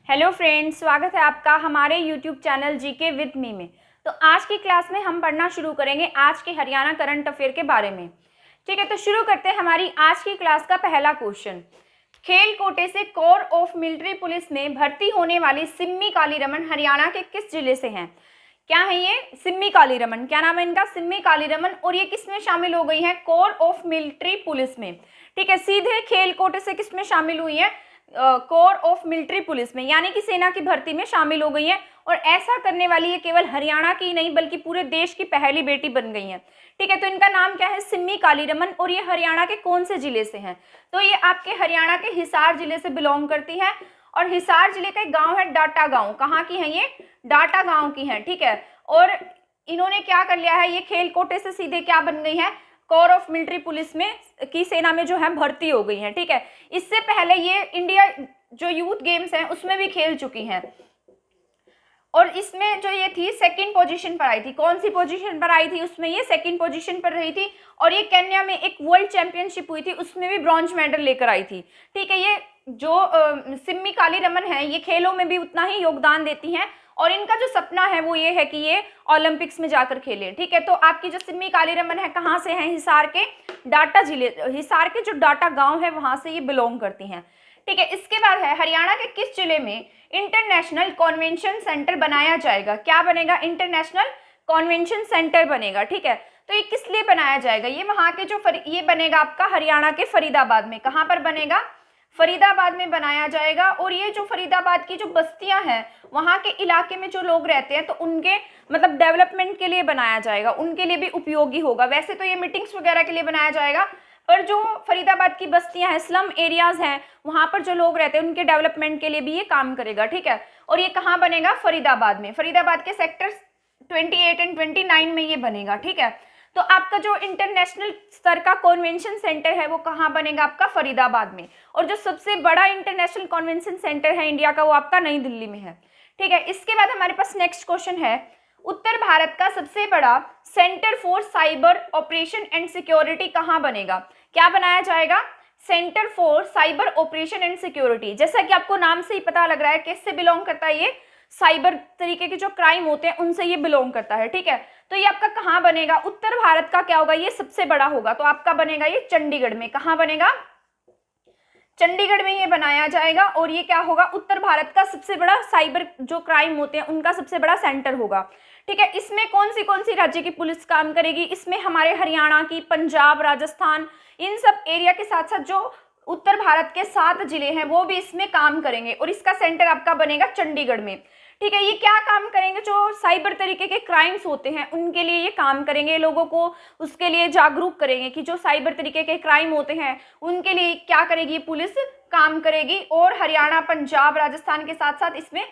Hello friends, स्वागत है आपका हमारे YouTube channel GK with me में। तो आज की क्लास में हम पढ़ना शुरू करेंगे आज के हरियाणा करंट अफेयर के बारे में। ठीक है, तो शुरू करते हैं हमारी आज की क्लास का पहला क्वेश्चन। खेल कोटे से कोर ऑफ मिलिट्री पुलिस में भर्ती होने वाली सिम्मी कालीरमन हरियाणा के किस जिले से हैं? क्या है ये? सिम्मी कालीरमन। क्या नाम है इनका? सिम्मी कालीरमन। और ये किस में शामिल हो गई है? कोर ऑफ मिलिट्री पुलिस में। ठीक है, सीधे खेल कोटे से किस में शामिल हुई है? कोर ऑफ मिलिट्री पुलिस में, यानी कि सेना की भर्ती में शामिल हो गई हैं। और ऐसा करने वाली ये केवल हरियाणा की नहीं बल्कि पूरे देश की पहली बेटी बन गई हैं। ठीक है, तो इनका नाम क्या है? सिम्मी कालीरमन। और ये हरियाणा के कौन से जिले से हैं? तो ये आपके हरियाणा के हिसार जिले से बिलोंग करती है। और हिसार जिले का एक गांव है डाटा गांव। कहाँ की है ये? डाटा गांव की है। ठीक है, और इन्होंने क्या कर लिया है, ये खेल कोटे से सीधे क्या बन गई है? कोर ऑफ मिलिट्री पुलिस में की सेना में जो है भर्ती हो गई है। ठीक है, इससे पहले ये इंडिया जो यूथ गेम्स हैं उसमें भी खेल चुकी हैं। और इसमें जो ये थी सेकंड पोजीशन पर आई थी। कौन सी पोजीशन पर आई थी? उसमें ये सेकंड पोजीशन पर रही थी। और ये केन्या में एक वर्ल्ड चैंपियनशिप हुई थी, उसमें भी ब्रॉन्ज मेडल लेकर आई थी। ठीक है, ये जो सिम्मी कालीरमन है ये खेलों में भी उतना ही योगदान देती हैं। और इनका जो सपना है वो ये है कि ये ओलंपिक्स में जाकर खेलें। ठीक है, तो आपकी जो सिम्मी कालीरमन है कहाँ से है? हिसार के डाटा जिले, हिसार के जो डाटा गांव है वहां से ये बिलोंग करती हैं। ठीक है, इसके बाद है हरियाणा के किस जिले में इंटरनेशनल कॉन्वेंशन सेंटर बनाया जाएगा? क्या बनेगा? इंटरनेशनल कॉन्वेंशन सेंटर बनेगा। ठीक है, तो ये किस लिए बनाया जाएगा? ये वहां के जो ये बनेगा आपका हरियाणा के फरीदाबाद में। कहाँ पर बनेगा? फरीदाबाद में बनाया जाएगा। और ये जो फरीदाबाद की जो बस्तियां हैं वहां के इलाके में जो लोग रहते हैं तो उनके मतलब डेवलपमेंट के लिए बनाया जाएगा, उनके लिए भी उपयोगी होगा। वैसे तो ये मीटिंग्स वगैरह के लिए बनाया जाएगा, पर जो फरीदाबाद की बस्तियां हैं, स्लम एरियाज हैं, वहां पर जो लोग रहते हैं उनके डेवलपमेंट के लिए भी ये काम करेगा। ठीक है, और ये कहाँ बनेगा? फरीदाबाद में। फरीदाबाद के सेक्टर 28 एंड 29 में ये बनेगा। ठीक है, तो आपका जो इंटरनेशनल स्तर का कन्वेंशन सेंटर है वो कहाँ बनेगा? आपका फरीदाबाद में। और जो सबसे बड़ा इंटरनेशनल कन्वेंशन सेंटर है इंडिया का वो आपका नई दिल्ली में है। ठीक है, इसके बाद हमारे पास नेक्स्ट क्वेश्चन है, उत्तर भारत का सबसे बड़ा centre for cyber operation and security कहाँ बनेगा? क्या बनाया जाएगा? Centre for cyber operation and security. जैसा कि आपको नाम से ही पता लग रहा है किससे बिलोंग करता है ये? साइबर तरीके के जो क्राइम होते हैं उनसे ये बिलोंग करता है। ठीक है, तो ये आपका कहाँ बनेगा? उत्तर भारत का क्या होगा? ये सबसे बड़ा होगा, तो आपका बनेगा ये चंडीगढ़ में। कहाँ बनेगा? चंडीगढ़ में ये बनाया जाएगा। और ये क्या होगा? उत्तर भारत का सबसे बड़ा साइबर जो क्राइम होते हैं उनका सबसे बड़ा सेंटर होगा। ठीक है, इसमें कौन सी राज्य की पुलिस काम करेगी? इसमें हमारे हरियाणा की, पंजाब, राजस्थान, इन सब एरिया के साथ साथ जो उत्तर भारत के 7 जिले हैं वो भी इसमें काम करेंगे। और इसका सेंटर आपका बनेगा चंडीगढ़ में। ठीक है, ये क्या काम करेंगे? जो साइबर तरीके के क्राइम्स होते हैं उनके लिए ये काम करेंगे, लोगों को उसके लिए जागरूक करेंगे कि जो साइबर तरीके के क्राइम होते हैं उनके लिए क्या करेगी पुलिस? काम करेगी। और हरियाणा, पंजाब, राजस्थान के साथ साथ इसमें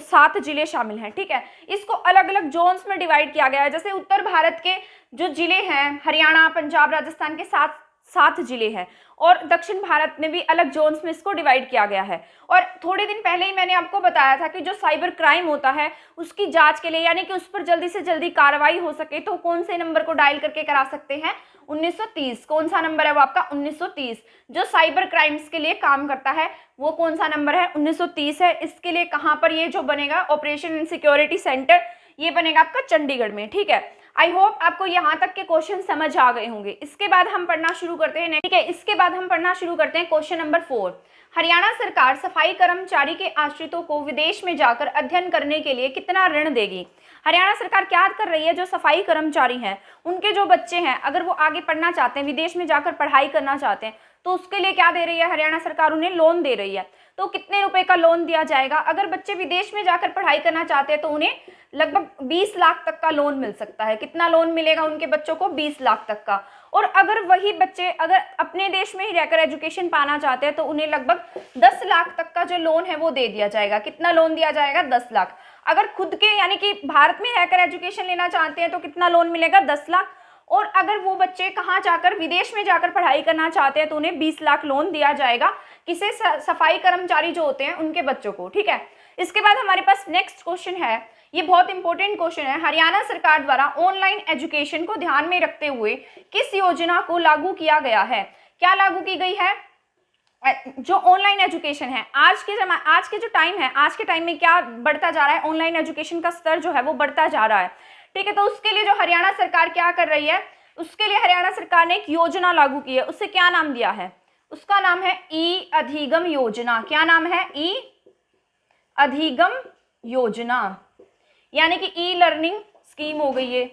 7 जिले शामिल हैं। ठीक है, इसको अलग अलग जोन्स में डिवाइड किया गया है। जैसे उत्तर भारत के जो जिले हैं हरियाणा, पंजाब, राजस्थान के 7 जिले हैं। और दक्षिण भारत में भी अलग जोन्स में इसको डिवाइड किया गया है। और थोड़े दिन पहले ही मैंने आपको बताया था कि जो साइबर क्राइम होता है उसकी जांच के लिए, यानी कि उस पर जल्दी से जल्दी कार्रवाई हो सके, तो कौन से नंबर को डायल करके करा सकते हैं? 1930। कौन सा नंबर है वो आपका? 1930। जो साइबर क्राइम्स के लिए काम करता है वो कौन सा नंबर है? 1930 है। इसके लिए कहाँ पर ये जो बनेगा ऑपरेशन एंड सिक्योरिटी सेंटर, ये बनेगा आपका चंडीगढ़ में। ठीक है, आई होप आपको यहाँ तक के क्वेश्चन समझ आ गए होंगे। इसके बाद हम पढ़ना शुरू करते हैं। ठीक है, इसके बाद हम पढ़ना शुरू करते हैं क्वेश्चन नंबर 4। हरियाणा सरकार सफाई कर्मचारी के आश्रितों को विदेश में जाकर अध्ययन करने के लिए कितना ऋण देगी? हरियाणा सरकार क्या कर रही है? जो सफाई कर्मचारी हैं उनके जो बच्चे हैं अगर वो आगे पढ़ना चाहते हैं, विदेश में जाकर पढ़ाई करना चाहते हैं, तो उसके लिए क्या दे रही है हरियाणा सरकार? उन्हें लोन दे रही है। तो कितने रुपए का लोन दिया जाएगा? अगर बच्चे विदेश में जाकर पढ़ाई करना चाहते हैं तो उन्हें लगभग 20 लाख तक का लोन मिल सकता है। कितना लोन मिलेगा उनके बच्चों को? 20 लाख तक का। और अगर वही बच्चे अगर अपने देश में ही रहकर एजुकेशन पाना चाहते हैं तो उन्हें लगभग 10 लाख तक का जो लोन है वो दे दिया जाएगा। कितना लोन दिया जाएगा? 10 लाख। अगर खुद के यानी कि भारत में रहकर एजुकेशन लेना चाहते हैं तो कितना लोन मिलेगा? 10 लाख। और अगर वो बच्चे कहाँ जाकर, विदेश में जाकर पढ़ाई करना चाहते हैं तो उन्हें 20 लाख लोन दिया जाएगा। किसे? सफाई कर्मचारी जो होते हैं उनके बच्चों को। ठीक है, इसके बाद हमारे पास नेक्स्ट क्वेश्चन है, ये बहुत इंपॉर्टेंट क्वेश्चन है। हरियाणा सरकार द्वारा ऑनलाइन एजुकेशन को ध्यान में रखते हुए किस योजना को लागू किया गया है? क्या लागू की गई है? जो ऑनलाइन एजुकेशन है आज के जो टाइम है, आज के टाइम में क्या बढ़ता जा रहा है, ऑनलाइन एजुकेशन का स्तर जो है वो बढ़ता जा रहा है। ठीक है, तो उसके लिए जो हरियाणा सरकार क्या कर रही है, उसके लिए हरियाणा सरकार ने एक योजना लागू की है। उसे क्या नाम दिया है, उसका नाम है ई अधिगम योजना। क्या नाम है, ई अधिगम योजना, यानी कि ई लर्निंग स्कीम हो गई है।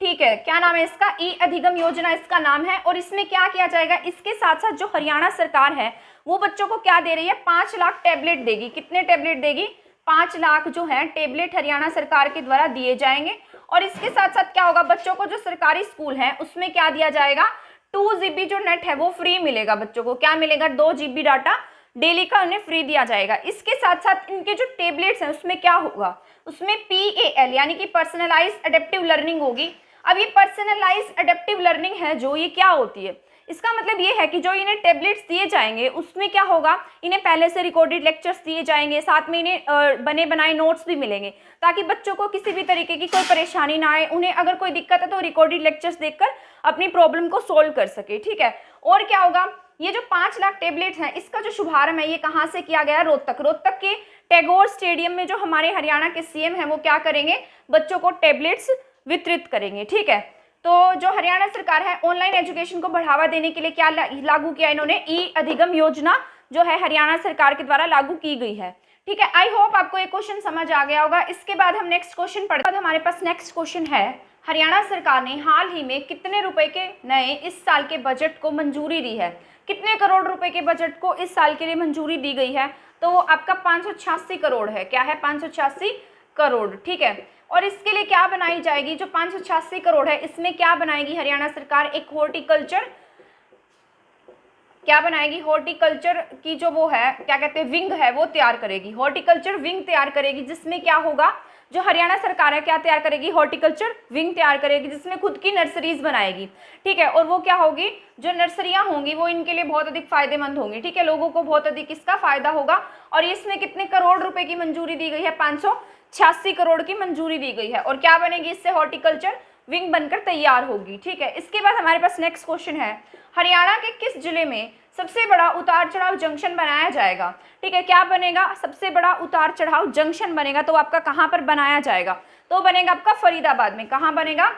ठीक है, क्या नाम है इसका, ई अधिगम योजना इसका नाम है। और इसमें क्या किया जाएगा, इसके साथ साथ जो हरियाणा सरकार है वो बच्चों को क्या दे रही है, 5 लाख टैबलेट देगी। कितने टैबलेट देगी, 5 लाख जो है टैबलेट हरियाणा सरकार के द्वारा दिए जाएंगे। और इसके साथ साथ क्या होगा, बच्चों को जो सरकारी स्कूल है उसमें क्या दिया जाएगा, 2 GB जो नेट है वो फ्री मिलेगा बच्चों को। क्या मिलेगा, 2 GB डाटा डेली का उन्हें फ्री दिया जाएगा। इसके साथ साथ इनके जो टैबलेट्स हैं उसमें क्या होगा, उसमें PAL यानी कि पर्सनलाइज्ड एडेप्टिव लर्निंग होगी। अब ये पर्सनलाइज्ड एडेप्टिव लर्निंग है जो, ये क्या होती है, इसका मतलब ये है कि जो इन्हें टैबलेट्स दिए जाएंगे उसमें क्या होगा, इन्हें पहले से रिकॉर्डेड लेक्चर्स दिए जाएंगे, साथ में इन्हें बने बनाए नोट्स भी मिलेंगे, ताकि बच्चों को किसी भी तरीके की कोई परेशानी ना आए। उन्हें अगर कोई दिक्कत है तो रिकॉर्डेड लेक्चर्स देखकर अपनी प्रॉब्लम को सोल्व कर सके। ठीक है, और क्या होगा, ये जो 5 लाख टैबलेट्स हैं इसका जो शुभारंभ है ये कहाँ से किया गया, रोहतक के टैगोर स्टेडियम में जो हमारे हरियाणा के CM हैं वो क्या करेंगे, बच्चों को टैबलेट्स वितरित करेंगे। ठीक है, तो जो हरियाणा सरकार है ऑनलाइन एजुकेशन को बढ़ावा देने के लिए क्या लागू किया इन्होंने, ई अधिगम योजना जो है हरियाणा सरकार के द्वारा लागू की गई है। ठीक है, आई होप आपको ये क्वेश्चन समझ आ गया होगा। इसके बाद हम नेक्स्ट क्वेश्चन पढ़ते हैं। हमारे पास नेक्स्ट क्वेश्चन है, हरियाणा सरकार ने हाल ही में कितने रुपए के नए इस साल के बजट को मंजूरी दी है, कितने करोड़ रुपए के बजट को इस साल के लिए मंजूरी दी गई है, तो वो आपका 586 करोड़ है। क्या है, 586 करोड़। ठीक है, और इसके लिए क्या बनाई जाएगी, जो 586 करोड़ है इसमें क्या बनाएगी हरियाणा सरकार, एक हॉर्टिकल्चर, क्या बनाएगी, हॉर्टिकल्चर की जो वो है क्या कहते हैं विंग है वो तैयार करेगी, हॉर्टिकल्चर विंग तैयार करेगी, जिसमें क्या होगा, जो हरियाणा सरकार है क्या तैयार करेगी, हॉर्टिकल्चर विंग तैयार करेगी, जिसमें खुद की नर्सरीज बनाएगी। ठीक है, और वो क्या होगी, जो नर्सरियां होंगी वो इनके लिए बहुत अधिक फायदेमंद होंगी। ठीक है, लोगों को बहुत अधिक इसका फायदा होगा। और इसमें कितने करोड़ रुपए की मंजूरी दी गई है, 586 करोड़ की मंजूरी दी गई है। और क्या बनेगी, इससे हॉर्टिकल्चर विंग बनकर तैयार होगी। ठीक है, इसके बाद हमारे पास नेक्स्ट क्वेश्चन है, हरियाणा के किस जिले में सबसे बड़ा उतार चढ़ाव जंक्शन बनाया जाएगा। ठीक है, क्या बनेगा, सबसे बड़ा उतार चढ़ाव जंक्शन बनेगा, तो आपका कहाँ पर बनाया जाएगा, तो बनेगा आपका फरीदाबाद में। कहाँ बनेगा,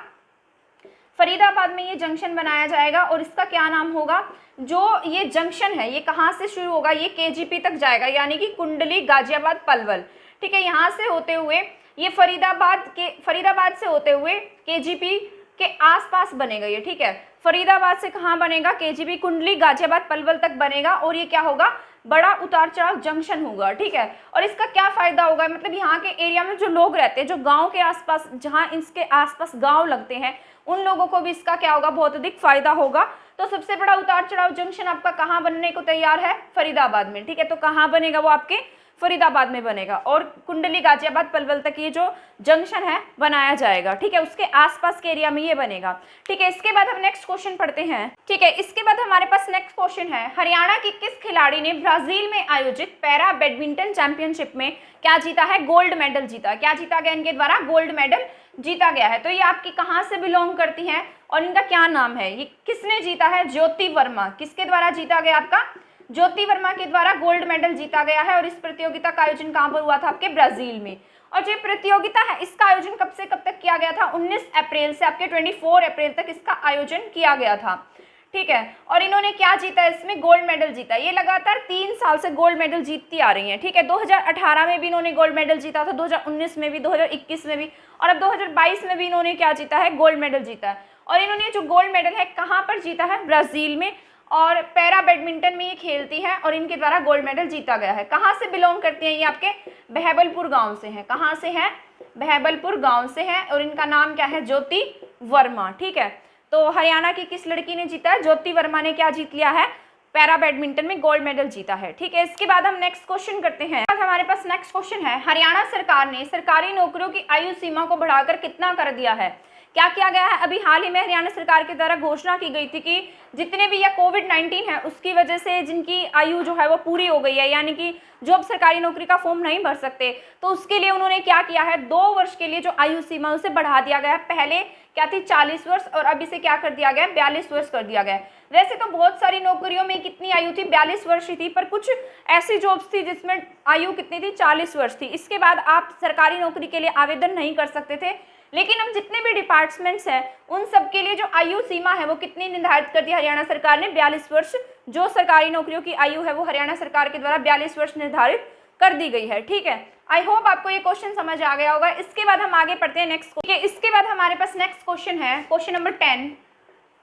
फरीदाबाद में ये जंक्शन बनाया जाएगा। और इसका क्या नाम होगा, जो ये जंक्शन है ये कहाँ से शुरू होगा, ये KGP तक जाएगा, यानी कि कुंडली गाजियाबाद पलवल। ठीक है, यहाँ से होते हुए ये फरीदाबाद से होते हुए KGP के आसपास बनेगा ये। ठीक है, फरीदाबाद से कहाँ बनेगा, KGP कुंडली गाजियाबाद पलवल तक बनेगा। और ये क्या होगा, बड़ा उतार चढ़ाव जंक्शन होगा। ठीक है, और इसका क्या फायदा होगा, मतलब यहाँ के एरिया में जो लोग रहते हैं, जो गांव के आसपास, जहाँ इसके आसपास गांव लगते हैं, उन लोगों को भी इसका क्या होगा, बहुत अधिक फायदा होगा। तो सबसे बड़ा उतार चढ़ाव जंक्शन आपका कहाँ बनने को तैयार है, फरीदाबाद में। ठीक है, तो कहाँ बनेगा, वो आपके फरीदाबाद में बनेगा। और कुंडली गाजियाबाद पलवल तक ये जो जंक्शन है बनाया जाएगा। ठीक है, उसके आसपास के एरिया में ये बनेगा। ठीक है, इसके बाद हम नेक्स्ट क्वेश्चन पढ़ते हैं। ठीक है, इसके बाद हमारे पास नेक्स्ट क्वेश्चन है, हरियाणा के किस खिलाड़ी ने ब्राजील में आयोजित पैरा बैडमिंटन चैंपियनशिप में क्या जीता है, गोल्ड मेडल जीता। क्या जीता गया, इनके द्वारा गोल्ड मेडल जीता गया है। तो ये आपकी कहाँ से बिलोंग करती हैं और इनका क्या नाम है, ये किसने जीता है, ज्योति वर्मा। किसके द्वारा जीता गया, आपका ज्योति वर्मा के द्वारा गोल्ड मेडल जीता गया है। और इस प्रतियोगिता का आयोजन कहाँ पर हुआ था, आपके ब्राजील में। और जो प्रतियोगिता है इसका आयोजन कब से कब तक किया गया था, 19 अप्रैल से आपके 24 अप्रैल तक इसका आयोजन किया गया था। ठीक है, और इन्होंने क्या जीता, इसमें गोल्ड मेडल जीता। ये लगातार 3 साल से गोल्ड मेडल जीतती आ रही हैं। ठीक है, 2018 में भी इन्होंने गोल्ड मेडल जीता था, 2019 में भी, 2021 में भी, और अब 2022 में भी इन्होंने क्या जीता है, गोल्ड मेडल जीता है। और इन्होंने जो गोल्ड मेडल है कहाँ पर जीता है, ब्राजील में। और पैरा बैडमिंटन में ये खेलती हैं और इनके द्वारा गोल्ड मेडल जीता गया है। कहाँ से बिलोंग करती हैं, ये आपके बहबलपुर गांव से हैं। कहाँ से हैं, बहबलपुर गांव से हैं। और इनका नाम क्या है, ज्योति वर्मा। ठीक है, तो हरियाणा की किस लड़की ने जीता है, ज्योति वर्मा ने क्या जीत लिया है, पैरा बैडमिंटन में गोल्ड मेडल जीता है। ठीक है, इसके बाद हम नेक्स्ट क्वेश्चन करते हैं। हमारे पास नेक्स्ट क्वेश्चन है, हरियाणा सरकार ने सरकारी नौकरियों की आयु सीमा को बढ़ाकर कितना कर दिया है। क्या किया गया है, अभी हाल ही में हरियाणा सरकार के द्वारा घोषणा की गई थी कि जितने भी यह कोविड-19 है उसकी वजह से जिनकी आयु जो है वो पूरी हो गई है, यानी कि जो अब सरकारी नौकरी का फॉर्म नहीं भर सकते, तो उसके लिए उन्होंने क्या किया है, 2 वर्ष के लिए जो आयु सीमा उसे बढ़ा दिया गया है। पहले क्या थी 40 वर्ष और अब इसे क्या कर दिया गया, 42 वर्ष कर दिया गया है। वैसे तो बहुत सारी नौकरियों में कितनी आयु थी, 42 वर्ष ही थी, पर कुछ ऐसी जॉब्स थी जिसमें आयु कितनी थी, 40 वर्ष थी। इसके बाद आप सरकारी नौकरी के लिए आवेदन नहीं कर सकते थे। लेकिन अब जितने भी डिपार्टमेंट्स हैं उन सब के लिए जो आयु सीमा है वो कितनी निर्धारित कर दी हरियाणा सरकार ने, 42 वर्ष। जो सरकारी नौकरियों की आयु है वो हरियाणा सरकार के द्वारा 42 वर्ष निर्धारित कर दी गई है। ठीक है, आई होप आपको ये क्वेश्चन समझ आ गया होगा। इसके बाद हम आगे पढ़ते हैं नेक्स्ट। ठीक है, इसके बाद हमारे पास नेक्स्ट क्वेश्चन है, क्वेश्चन नंबर 10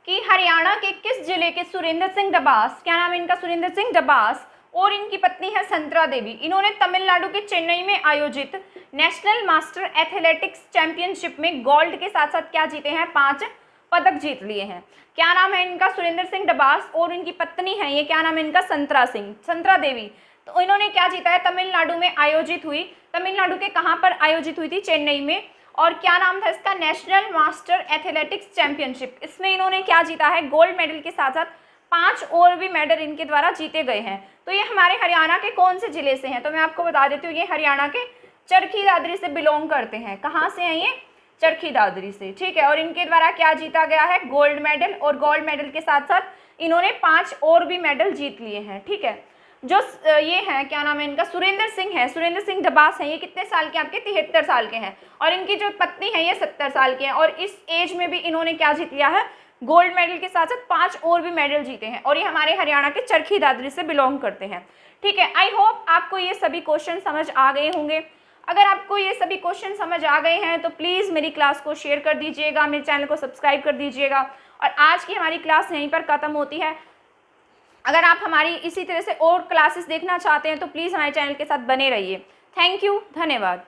कि हरियाणा के किस जिले के सुरेंद्र सिंह डबास, क्या नाम है इनका, सुरेंद्र सिंह डबास, और इनकी पत्नी है संतरा देवी, इन्होंने तमिलनाडु के चेन्नई में आयोजित नेशनल मास्टर एथलेटिक्स चैंपियनशिप में गोल्ड के साथ साथ क्या जीते हैं, 5 पदक जीत लिए हैं। क्या नाम है इनका, सुरेंद्र सिंह डबास, और इनकी पत्नी है ये, क्या नाम है इनका, संतरा देवी। तो इन्होंने क्या जीता है, तमिलनाडु में आयोजित हुई, तमिलनाडु के कहाँ पर आयोजित हुई थी, चेन्नई में, और क्या नाम था इसका, नेशनल मास्टर एथलेटिक्स चैंपियनशिप। इसमें इन्होंने क्या जीता है, गोल्ड मेडल के साथ साथ 5 और भी मेडल इनके द्वारा जीते गए हैं। तो ये हमारे हरियाणा के कौन से जिले से हैं, तो मैं आपको बता देती हूँ, ये हरियाणा के चरखी दादरी से बिलोंग करते हैं। कहाँ से हैं ये, चरखी दादरी से। ठीक है, और इनके द्वारा क्या जीता गया है, गोल्ड मेडल, और गोल्ड मेडल के साथ साथ इन्होंने 5 और भी मेडल जीत लिए हैं। ठीक है, जो ये हैं, क्या नाम है इनका, सुरेंद्र सिंह है, सुरेंद्र सिंह डबास हैं, ये कितने साल के, आपके 73 साल के हैं, और इनकी जो पत्नी है ये 70 साल के हैं, और इस एज में भी इन्होंने क्या जीत लिया है, गोल्ड मेडल के साथ साथ 5 और भी मेडल जीते हैं, और ये हमारे हरियाणा के चरखी दादरी से बिलोंग करते हैं। ठीक है, आई होप आपको ये सभी क्वेश्चन समझ आ गए होंगे। अगर आपको ये सभी क्वेश्चन समझ आ गए हैं तो प्लीज़ मेरी क्लास को शेयर कर दीजिएगा, मेरे चैनल को सब्सक्राइब कर दीजिएगा, और आज की हमारी क्लास यहीं पर ख़त्म होती है। अगर आप हमारी इसी तरह से और क्लासेस देखना चाहते हैं तो प्लीज़ हमारे चैनल के साथ बने रहिए। थैंक यू, धन्यवाद।